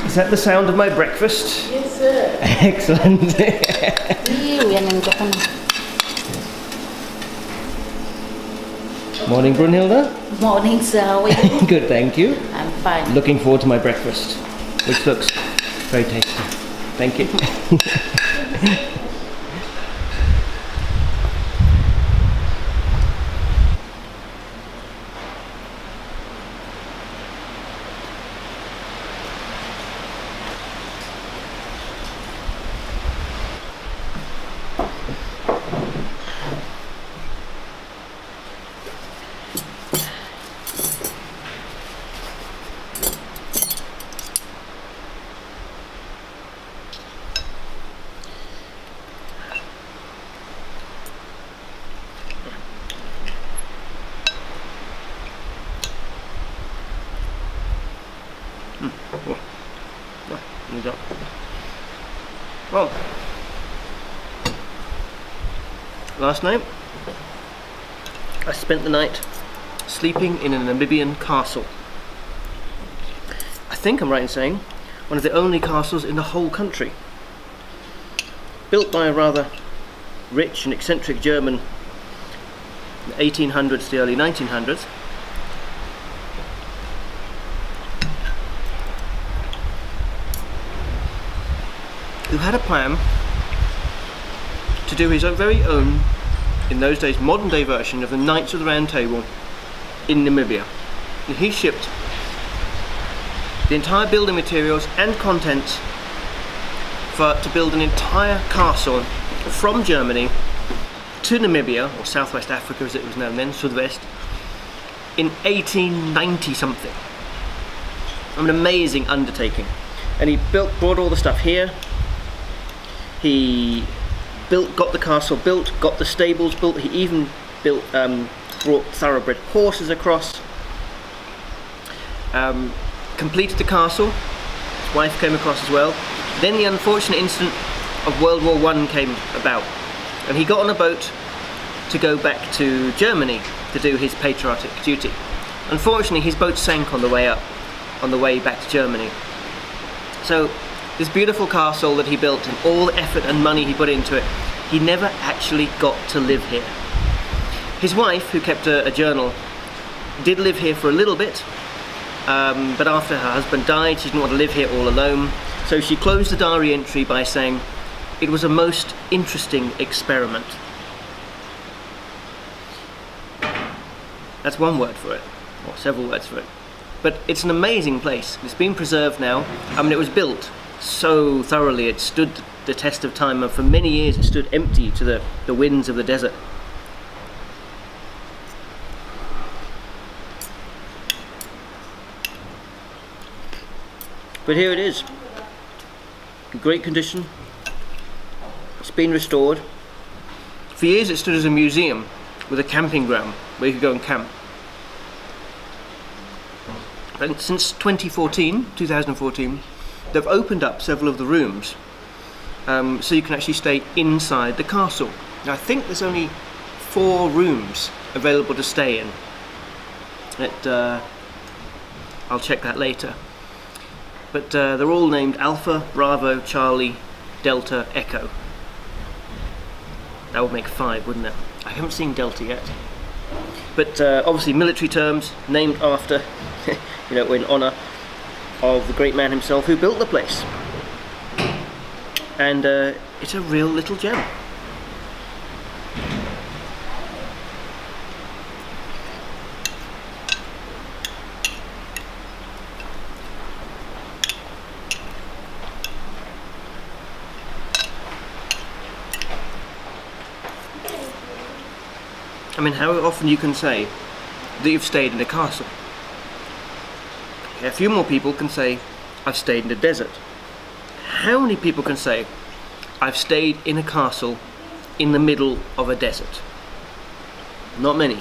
Is that the sound of my breakfast? Yes, sir. Excellent. Morning, Brunhilde. Morning, sir. How are you? Good, thank you. I'm fine. Looking forward to my breakfast, which looks very tasty. Thank you. Well, last night I spent the night sleeping in a Namibian castle. I think I'm right in saying one of the only castles in the whole country. Built by a rather rich and eccentric German in the 1800s to the early 1900s. Who had a plan to do his very own, in those days, modern day version of the Knights of the Round Table in Namibia. And he shipped the entire building materials and contents to build an entire castle from Germany to Namibia, or Southwest Africa as it was known then, Sudwest, in 1890 something. An amazing undertaking. And he brought all the stuff here. He got the castle built, got the stables built. He even brought thoroughbred horses across. Completed the castle. His wife came across as well. Then the unfortunate incident of World War I came about, and he got on a boat to go back to Germany to do his patriotic duty. Unfortunately, his boat sank on the way back to Germany. So this beautiful castle that he built and all the effort and money he put into it, he never actually got to live here. His wife, who kept a journal, did live here for a little bit, but after her husband died, she didn't want to live here all alone, so she closed the diary entry by saying, "It was a most interesting experiment." That's one word for it, or several words for it. But it's an amazing place. It's been preserved now. I mean, it was built so thoroughly, it stood the test of time, and for many years it stood empty to the winds of the desert. But here it is, in great condition. It's been restored. For years it stood as a museum with a camping ground where you could go and camp. And since 2014, they've opened up several of the rooms so you can actually stay inside the castle. Now I think there's only 4 rooms available to stay in. I'll check that later. But they're all named Alpha, Bravo, Charlie, Delta, Echo. That would make 5, wouldn't it? I haven't seen Delta yet. But obviously military terms, named after, you know, in honour of the great man himself who built the place. And it's a real little gem. I mean, how often you can say that you've stayed in a castle? A few more people can say, I've stayed in the desert. How many people can say, I've stayed in a castle in the middle of a desert? Not many.